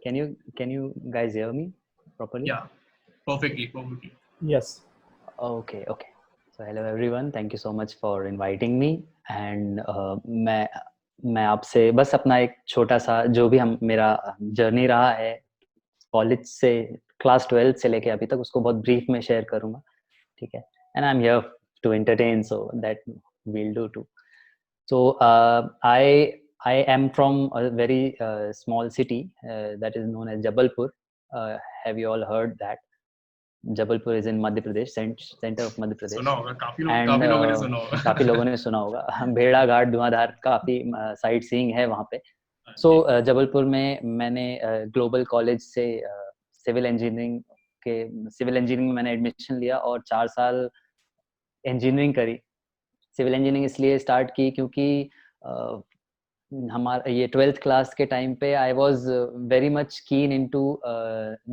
Can you guys hear me properly? Yeah, perfectly. Yes. Okay, okay. So hello everyone. Thank you so much for inviting me. And मैं आपसे बस अपना एक छोटा सा जो भी हम मेरा जर्नी रहा है कॉलेज से क्लास 12 से लेके अभी तक उसको बहुत ब्रीफ में शेयर करूंगा, ठीक है? And I am here to entertain, so that we'll do too. So I am from a very small city that is known as Jabalpur. Have you all heard that? Jabalpur is in Madhya Pradesh, center of Madhya Pradesh. सुना होगा, काफी And लोगों ने सुना होगा। काफी लोगों ने सुना होगा। भेड़ा घाट, धुआंधार, काफी साइट सीइंग है वहाँ पे। सो जबलपुर में मैंने ग्लोबल कॉलेज से सिविल इंजीनियरिंग में मैंने एडमिशन लिया और 4 साल इंजीनियरिंग करी। सिविल इंजीनियरिंग इसलिए स्टार्ट की क्योंकि हमारा ये 12th क्लास के टाइम पे I was very much keen into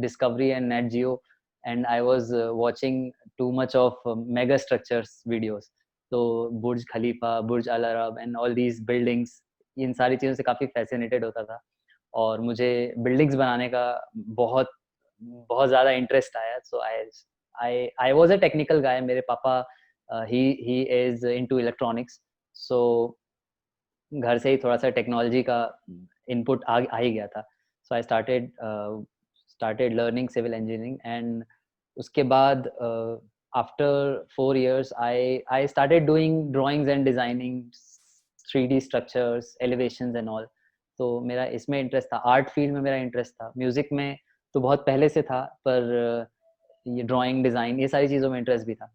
Discovery and Nat Geo, and I was watching too much of mega structures videos. तो Burj Khalifa, Burj Al Arab and all these buildings, इन सारी चीज़ों से काफ़ी fascinated होता था और मुझे बिल्डिंग्स बनाने का बहुत बहुत ज़्यादा इंटरेस्ट आया। So I was a technical guy. मेरे पापा he is into electronics, so घर से ही थोड़ा सा टेक्नोलॉजी का इनपुट आ ही गया था। So I started learning civil engineering, and उसके बाद after 4 years I started doing drawings and designing 3D structures, elevations and all. तो मेरा इसमें इंटरेस्ट था, आर्ट फील्ड में मेरा इंटरेस्ट था। म्यूजिक में तो बहुत पहले से था, पर ये ड्राइंग, डिजाइन, ये सारी चीज़ों में इंटरेस्ट भी था।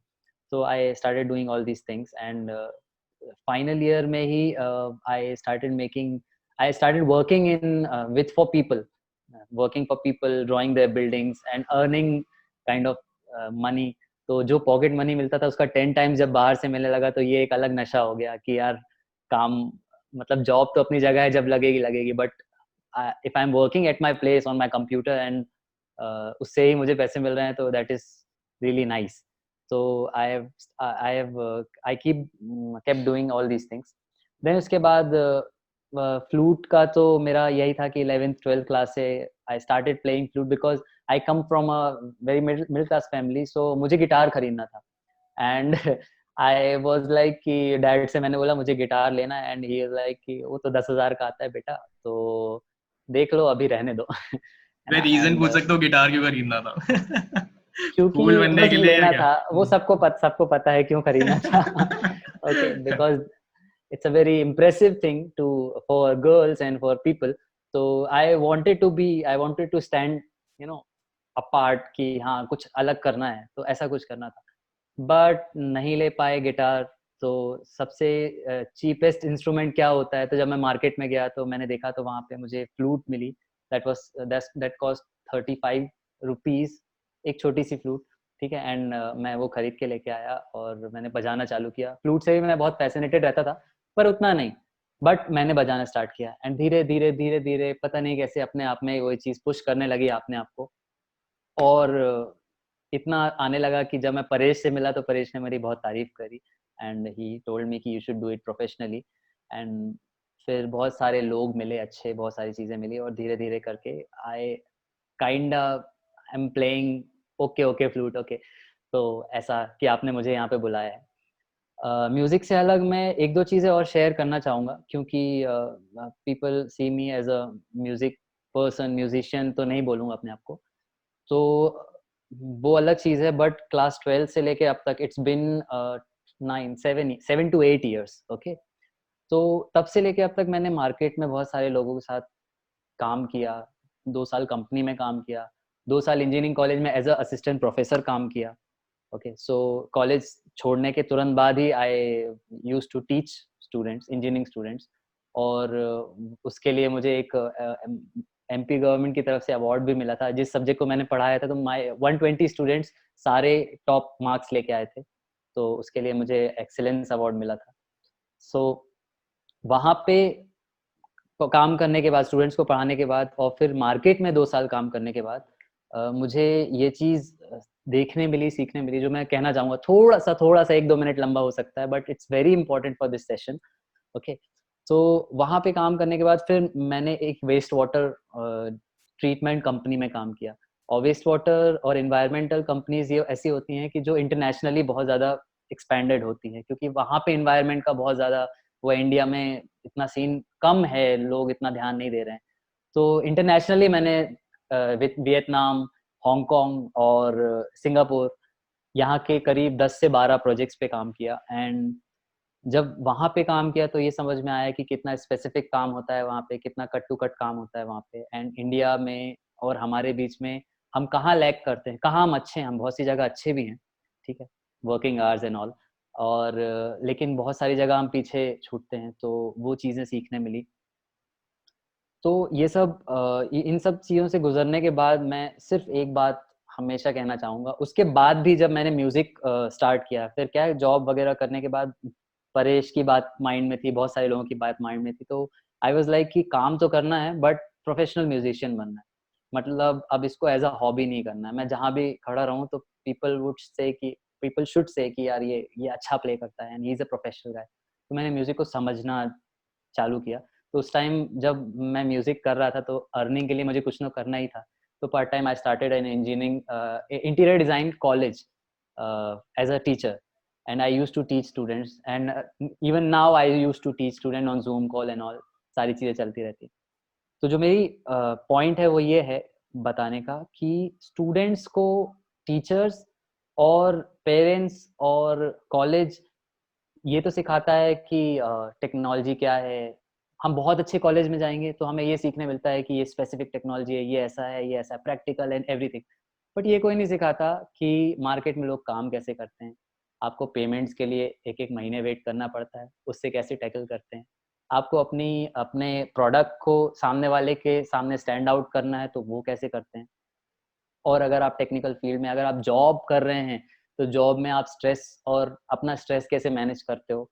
So I started doing all these things, and final year में ही I started working in working for people, drawing their buildings and earning kind of money. तो जो पॉकेट मनी मिलता था उसका 10 times जब बाहर से मिलने लगा तो ये एक अलग नशा हो गया कि यार काम, मतलब जॉब तो अपनी जगह है, जब लगेगी, but if I am working at my place on my computer and उससे ही मुझे पैसे मिल रहे हैं, तो that is really nice. So I kept doing all these things. Then उसके बाद फ्लूट का तो मेरा यही था कि 11th 12th क्लास से I started playing flute because I come from a very middle class family, so मुझे गिटार खरीदना था. And I was like कि डैड से मैंने बोला मुझे गिटार लेना है, and he was like कि वो तो 10,000 का आता है बेटा, तो देख लो, अभी रहने दो. मैं रीजन पूछ सकता हूँ गिटार क्यों खरीदना था? क्योंकि कूल बनने बस के लिए लेना क्या? था, वो सबको पता है क्यों खरीदना था. Okay, because it's a very impressive thing for girls and for people. So I wanted to stand, apart कि हाँ कुछ अलग करना है, तो ऐसा कुछ करना था. बट नहीं ले पाए गिटार. तो सबसे चीपेस्ट इंस्ट्रूमेंट क्या होता है, तो जब मैं मार्केट में गया तो मैंने देखा, तो वहाँ पे मुझे फ्लूट मिली. दैट कॉस्ट 35 रुपीज, एक छोटी सी फ्लूट, ठीक है. एंड मैं वो खरीद के लेके आया और मैंने बजाना चालू किया. फ्लूट से भी मैं बहुत फैसिनेटेड रहता था, पर उतना नहीं. बट मैंने बजाना स्टार्ट किया, एंड धीरे धीरे धीरे धीरे पता नहीं कैसे अपने आप में वो चीज़ पुश करने लगी अपने आप को. और इतना आने लगा कि जब मैं परेश से मिला तो परेश ने मेरी बहुत तारीफ करी, एंड ही टोल्ड मी कि you should do it professionally. And फिर बहुत सारे लोग मिले अच्छे, बहुत सारी चीज़ें मिली, और धीरे धीरे करके I kinda I am playing okay flute, okay. तो ऐसा कि आपने मुझे यहाँ पे बुलाया है. म्यूज़िक से अलग मैं एक दो चीज़ें और शेयर करना चाहूँगा, क्योंकि people see me as a music person, musician तो नहीं बोलूँगा अपने आप को, तो वो अलग चीज़ है. बट क्लास 12 से लेके अब तक it's been 7 to 8 years, okay. तो तब से लेके अब तक मैंने मार्केट में बहुत सारे लोगों के साथ काम किया. 2 साल कंपनी में काम किया, 2 साल इंजीनियरिंग कॉलेज में एज अ असिस्टेंट प्रोफेसर काम किया, ओके. सो कॉलेज छोड़ने के तुरंत बाद ही I used to teach students, engineering students. और उसके लिए मुझे एक एमपी गवर्नमेंट की तरफ से अवार्ड भी मिला था. जिस सब्जेक्ट को मैंने पढ़ाया था, तो माय 120 स्टूडेंट्स सारे टॉप मार्क्स लेके आए थे, तो उसके लिए मुझे एक्सीलेंस अवार्ड मिला था. सो वहाँ पे काम करने के बाद, स्टूडेंट्स को पढ़ाने के बाद, और फिर मार्केट में 2 साल काम करने के बाद मुझे ये चीज़ देखने मिली, सीखने मिली, जो मैं कहना चाहूँगा. थोड़ा सा 1-2 मिनट लंबा हो सकता है, but it's very important for this session, okay. तो वहाँ पे काम करने के बाद फिर मैंने एक वेस्ट वाटर ट्रीटमेंट कंपनी में काम किया। और वेस्ट वाटर और एनवायरमेंटल कंपनीज ये ऐसी होती हैं कि जो इंटरनेशनली बहुत ज़्यादा एक्सपेंडेड होती हैं, क्योंकि वहाँ पे एनवायरनमेंट का बहुत ज़्यादा, वो इंडिया में इतना सीन कम है, लोग इतना ध्यान नहीं दे रहे हैं। तो इंटरनेशनली मैंने वियतनाम, हांगकांग और सिंगापुर, यहाँ के करीब 10 से 12 प्रोजेक्ट्स पे काम किया। एंड जब वहाँ पे काम किया तो ये समझ में आया कि कितना स्पेसिफिक काम होता है वहाँ पे, कितना कट टू कट काम होता है वहाँ पे। एंड इंडिया में और हमारे बीच में हम कहाँ लैग करते हैं, कहाँ हम अच्छे हैं। हम बहुत सी जगह अच्छे भी हैं, ठीक है, वर्किंग आवर्स एंड ऑल, और लेकिन बहुत सारी जगह हम पीछे छूटते हैं, तो वो चीज़ें सीखने मिली। तो ये सब इन सब चीज़ों से गुजरने के बाद मैं सिर्फ एक बात हमेशा कहना चाहूँगा। उसके बाद भी जब मैंने म्यूज़िक स्टार्ट किया, फिर क्या है, जॉब वगैरह करने के बाद परेश की बात माइंड में थी, बहुत सारे लोगों की बात माइंड में थी, तो आई वाज़ लाइक कि काम तो करना है बट प्रोफेशनल म्यूज़िशियन बनना है। मतलब अब इसको एज़ अ हॉबी नहीं करना है। मैं जहाँ भी खड़ा रहूँ तो पीपल शुड से कि यार ये अच्छा प्ले करता है and he is a professional guy. तो मैंने म्यूज़िक को समझना चालू किया। तो उस टाइम जब मैं म्यूज़िक कर रहा था तो अर्निंग के लिए मुझे कुछ ना करना ही था। तो part time I started an engineering interior design college as a teacher, and I used to teach students, and even now I used to teach student on Zoom call and all, सारी चीज़ें चलती रहती हैं। तो जो मेरी point है वो ये है बताने का कि स्टूडेंट्स को टीचर्स और पेरेंट्स और कॉलेज ये तो सिखाता है कि टेक्नोलॉजी क्या है। हम बहुत अच्छे कॉलेज में जाएँगे तो हमें ये सीखने मिलता है कि ये स्पेसिफिक टेक्नोलॉजी है, ये ऐसा है, प्रैक्टिकल एंड एवरीथिंग। बट ये कोई नहीं सिखाता कि मार्केट में लोग काम कैसे करते हैं। आपको पेमेंट्स के लिए 1-1 महीने वेट करना पड़ता है, उससे कैसे टैकल करते हैं। आपको अपने प्रोडक्ट को सामने वाले के सामने स्टैंड आउट करना है, तो वो कैसे करते हैं। और अगर आप टेक्निकल फील्ड में अगर आप जॉब कर रहे हैं, तो जॉब में आप स्ट्रेस और अपना स्ट्रेस कैसे मैनेज करते हो,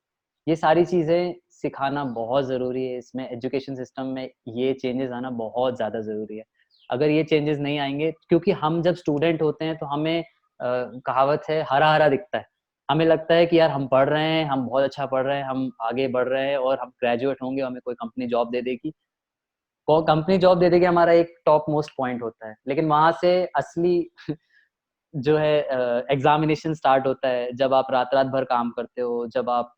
ये सारी चीज़ें सिखाना बहुत ज़रूरी है। इसमें एजुकेशन सिस्टम में ये चेंजेस आना बहुत ज़्यादा ज़रूरी है। अगर ये चेंजेस नहीं आएँगे, क्योंकि हम जब स्टूडेंट होते हैं तो हमें कहावत है हरा-हरा दिखता है। हमें लगता है कि यार हम पढ़ रहे हैं, हम बहुत अच्छा पढ़ रहे हैं, हम आगे बढ़ रहे हैं और हम ग्रेजुएट होंगे, हमें कोई कंपनी जॉब दे देगी। को कंपनी जॉब दे देगी, हमारा एक टॉप मोस्ट पॉइंट होता है। लेकिन वहाँ से असली जो है एग्ज़ामिनेशन स्टार्ट होता है, जब आप रात-रात भर काम करते हो, जब आप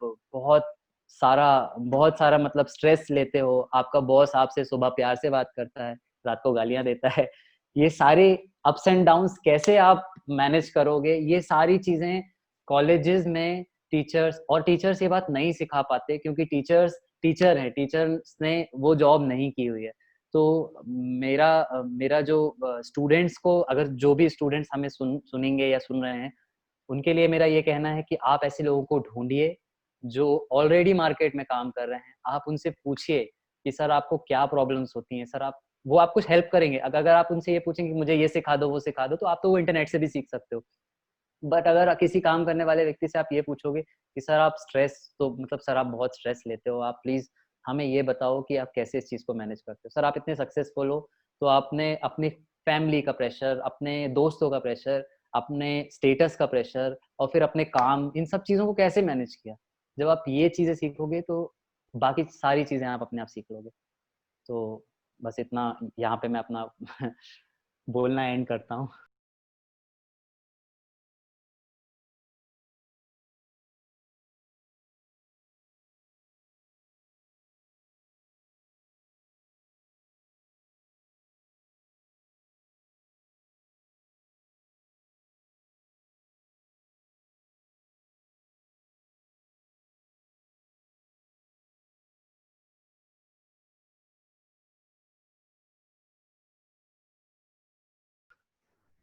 सारा बहुत सारा मतलब स्ट्रेस लेते हो, आपका बॉस आपसे सुबह प्यार से बात करता है, रात को गालियाँ देता है। ये सारे अप्स एंड डाउन्स कैसे आप मैनेज करोगे, ये सारी चीज़ें कॉलेजेस में टीचर्स ये बात नहीं सिखा पाते, क्योंकि टीचर्स टीचर हैं, टीचर्स ने वो जॉब नहीं की हुई है। तो मेरा जो स्टूडेंट्स को, अगर जो भी स्टूडेंट्स हमें सुनेंगे या सुन रहे हैं, उनके लिए मेरा ये कहना है कि आप ऐसे लोगों को ढूँढिए, जो ऑलरेडी मार्केट में काम कर रहे हैं। आप उनसे पूछिए कि सर आपको क्या प्रॉब्लम्स होती हैं? सर आप वो आपको हेल्प करेंगे। अगर आप उनसे ये पूछेंगे कि मुझे ये सिखा दो, वो सिखा दो, तो आप तो वो इंटरनेट से भी सीख सकते हो। बट अगर किसी काम करने वाले व्यक्ति से आप ये पूछोगे कि सर आप स्ट्रेस, तो मतलब सर आप बहुत स्ट्रेस लेते हो, आप प्लीज़ हमें ये बताओ कि आप कैसे इस चीज़ को मैनेज करते हो? सर आप इतने सक्सेसफुल हो, तो आपने अपनी फैमिली का प्रेशर, अपने दोस्तों का प्रेशर, अपने स्टेटस का प्रेशर और फिर अपने काम, इन सब चीज़ों को कैसे मैनेज किया? जब आप ये चीज़ें सीखोगे तो बाकी सारी चीज़ें आप अपने आप सीख लोगे। तो बस इतना, यहाँ पे मैं अपना बोलना एंड करता हूँ।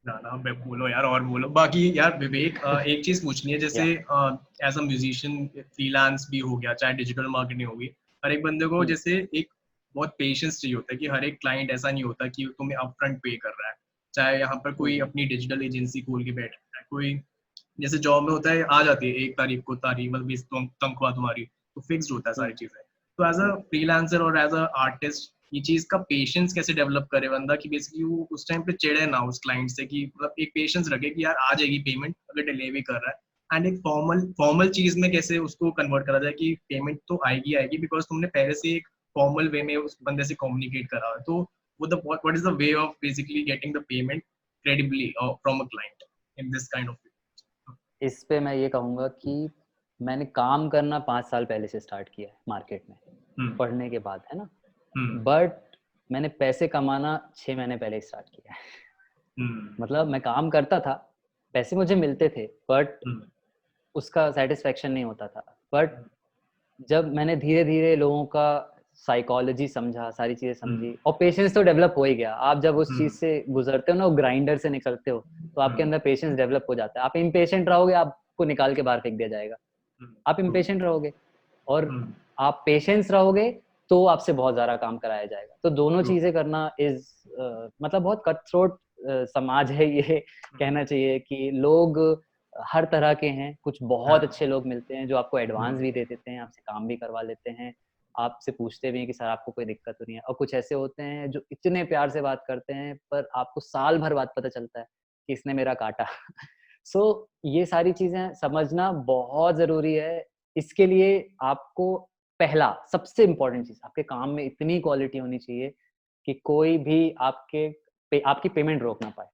ना ना मैं बोलो यार, और बोलो बाकी यार। विवेक, एक चीज पूछनी है, जैसे या एज अ म्यूजिशियन फ्रीलांस भी हो गया, चाहे डिजिटल मार्केटिंग होगी, हर एक बंदे को हुँ, जैसे एक बहुत पेशेंस चाहिए होता है कि हर एक क्लाइंट ऐसा नहीं होता कि तुम्हें अपफ्रंट पे कर रहा है। चाहे यहाँ पर हुँ, कोई हुँ, अपनी डिजिटल एजेंसी खोल के बैठ रहा है, कोई जैसे जॉब में होता है, आ जाती है 1 तारीख को तारीख, मतलब तनख्वाह तुम्हारी, तो फिक्स्ड होता है हुँ, सारी चीजें। तो एज अ हुँ। फ्रीलांसर और एज अ आर्टिस्ट, ये चीज का पेशेंस कैसे डेवलप करे बंदा कि बेसिकली वो उस टाइम पे चिढ़े ना उस क्लाइंट से, कि मतलब एक पेशेंस रखे कि यार आ जाएगी पेमेंट अगर डिले भी कर रहा है। एंड एक फॉर्मल फॉर्मल चीज में कैसे उसको कन्वर्ट करा जाए कि पेमेंट तो आएगी आएगी, बिकॉज तुमने पहले से एक फॉर्मल वे में उस बंदे से कम्युनिकेट करा है। तो what is the way of basically getting the payment credibly from a client in this kind of way? इस पे मैं ये कहूँगा कि मैंने काम करना 5 साल पहले से स्टार्ट किया है मार्केट में, पढ़ने के बाद, है ना, बट मैंने पैसे कमाना 6 महीने पहले स्टार्ट किया है। मतलब मैं काम करता था, पैसे मुझे मिलते थे, बट उसका सेटिस्फेक्शन नहीं होता था। बट जब मैंने धीरे धीरे लोगों का साइकोलॉजी समझा, सारी चीजें समझी, और पेशेंस तो डेवलप हो ही गया। आप जब उस चीज से गुजरते हो ना, वो ग्राइंडर से निकलते हो, तो आपके अंदर पेशेंस डेवलप हो जाता है। आप इम्पेशेंट रहोगे, आपको निकाल के बाहर फेंक दिया जाएगा। आप इम्पेशेंट रहोगे और आप पेशेंस रहोगे तो आपसे बहुत ज्यादा काम कराया जाएगा। तो दोनों चीजें करना इज मतलब बहुत कट थ्रोट समाज है ये, कहना चाहिए कि लोग हर तरह के हैं। कुछ बहुत अच्छे लोग मिलते हैं जो आपको एडवांस भी दे देते हैं, आपसे काम भी करवा लेते हैं, आपसे पूछते भी हैं कि सर आपको कोई दिक्कत तो नहीं है। और कुछ ऐसे होते हैं जो इतने प्यार से बात करते हैं, पर आपको साल भर बाद पता चलता है कि इसने मेरा काटा। सो ये सारी चीजें समझना बहुत जरूरी है। इसके लिए आपको पहला सबसे इम्पोर्टेंट चीज, आपके काम में इतनी क्वालिटी होनी चाहिए कि कोई भी आपकी पेमेंट रोक ना पाए।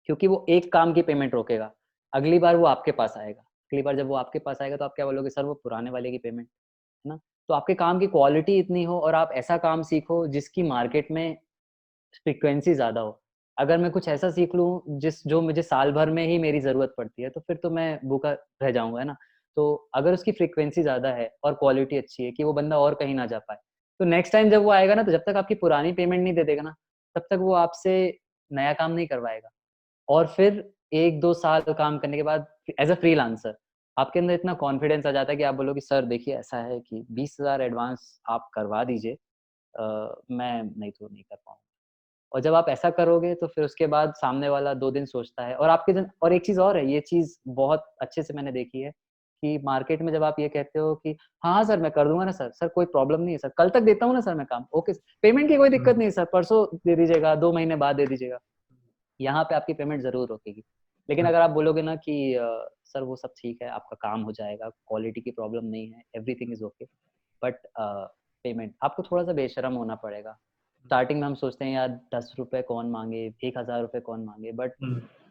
क्योंकि वो एक काम की पेमेंट रोकेगा, अगली बार वो आपके पास आएगा। अगली बार जब वो आपके पास आएगा तो आप क्या बोलोगे, सर वो पुराने वाले की पेमेंट, है ना। तो आपके काम की क्वालिटी इतनी हो और आप ऐसा काम सीखो जिसकी मार्केट में फ्रीक्वेंसी ज्यादा हो। अगर मैं कुछ ऐसा सीख लूं जो मुझे साल भर में ही मेरी जरूरत पड़ती है, तो फिर तो मैं भूखा रह जाऊंगा, है ना। तो अगर उसकी फ्रीक्वेंसी ज्यादा है और क्वालिटी अच्छी है कि वो बंदा और कहीं ना जा पाए, तो नेक्स्ट टाइम जब वो आएगा ना, तो जब तक आपकी पुरानी पेमेंट नहीं दे देगा ना, तब तक वो आपसे नया काम नहीं करवाएगा। और फिर 1-2 साल काम करने के बाद एज अ फ्रीलांसर आपके अंदर इतना कॉन्फिडेंस आ जाता है कि आप बोलोगे सर देखिए ऐसा है कि 20,000 एडवांस आप करवा दीजिए, मैं नहीं तो नहीं कर पाऊंगा। और जब आप ऐसा करोगे तो फिर उसके बाद सामने वाला 2 दिन सोचता है। और एक चीज और है, ये चीज बहुत अच्छे से मैंने देखी है कि मार्केट में जब आप ये कहते हो कि हाँ सर मैं कर दूंगा ना सर कोई प्रॉब्लम नहीं है सर, कल तक देता हूँ ना सर मैं काम, ओके पेमेंट की कोई दिक्कत नहीं है सर, परसों दे दीजिएगा, 2 महीने बाद दे दीजिएगा, यहाँ पे आपकी पेमेंट जरूर रोकेगी। लेकिन अगर आप बोलोगे ना कि सर वो सब ठीक है, आपका काम हो जाएगा, क्वालिटी की प्रॉब्लम नहीं है, everything is okay, but payment आपको थोड़ा सा बेशरम होना पड़ेगा। स्टार्टिंग में हम सोचते हैं यार 10 रुपए कौन मांगे, 1,000 रुपए कौन मांगे, बट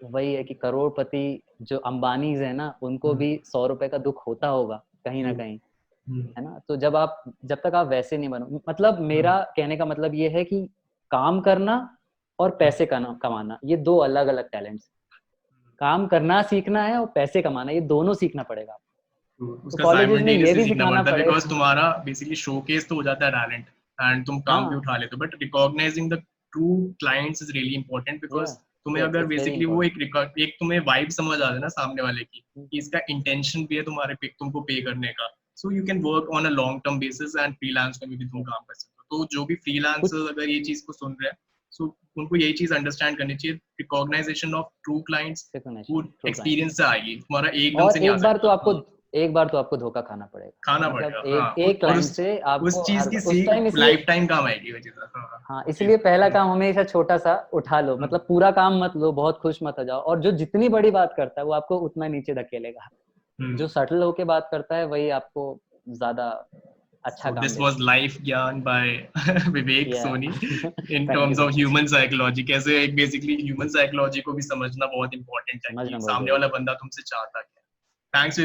वही है कि करोड़पति जो अंबानीज है ना, उनको भी 100 रुपए का दुख होता होगा कहीं ना कहीं, है ना। तो जब तक आप वैसे नहीं बनो, मतलब मेरा कहने का मतलब ये है कि काम करना और पैसे कमाना ये 2 अलग अलग टैलेंट्स। काम करना सीखना है और पैसे कमाना, ये दोनों सीखना पड़ेगा। उसका तो कॉलेजेस में ये भी सीखना सिखाना पड़ता है, पड़ेगा बिकॉज तुम्हारा बेसिकली शोकेस तो हो जाता है टैलेंट एंड तुम काम भी उठा लेते हो, but recognising the true clients is really important, because तुम्हें अगर बेसिकली वो एक तुम्हें वाइब समझ आ जाए ना सामने वाले की कि इसका इंटेंशन भी है तुम्हारे तुमको पे करने का, so you can work on a long term basis and freelance में भी तुम काम कर सकते हो। तो जो भी फ्रीलांसर्स अगर ये चीज को सुन रहे हैं, सो उनको यही चीज अंडरस्टैंड करनी चाहिए, recognization of true clients experience से आएगी, तुम्हारा एकदम से नहीं आ सकता। एक बार तो आपको धोखा खाना पड़ेगा, मतलब एक क्लाइंट से आपको उस चीज की सीख लाइफ टाइम काम आएगी वो चीज। हाँ, इसलिए पहला काम हमेशा छोटा सा उठा लो, मतलब पूरा काम मत लो, बहुत खुश मत हो जाओ। और जो जितनी बड़ी बात करता है वो आपको उतना नीचे धकेलेगा, जो सटल होके बात करता है वही आपको ज्यादा अच्छा काम this was life Gyan by Vivek Soni in terms of human psychology. कैसे एक बेसिकली ह्यूमन साइकोलॉजी को भी समझना बहुत इंपॉर्टेंट है कि सामने वाला बंदा तुमसे चाहता क्या है। थैंक्स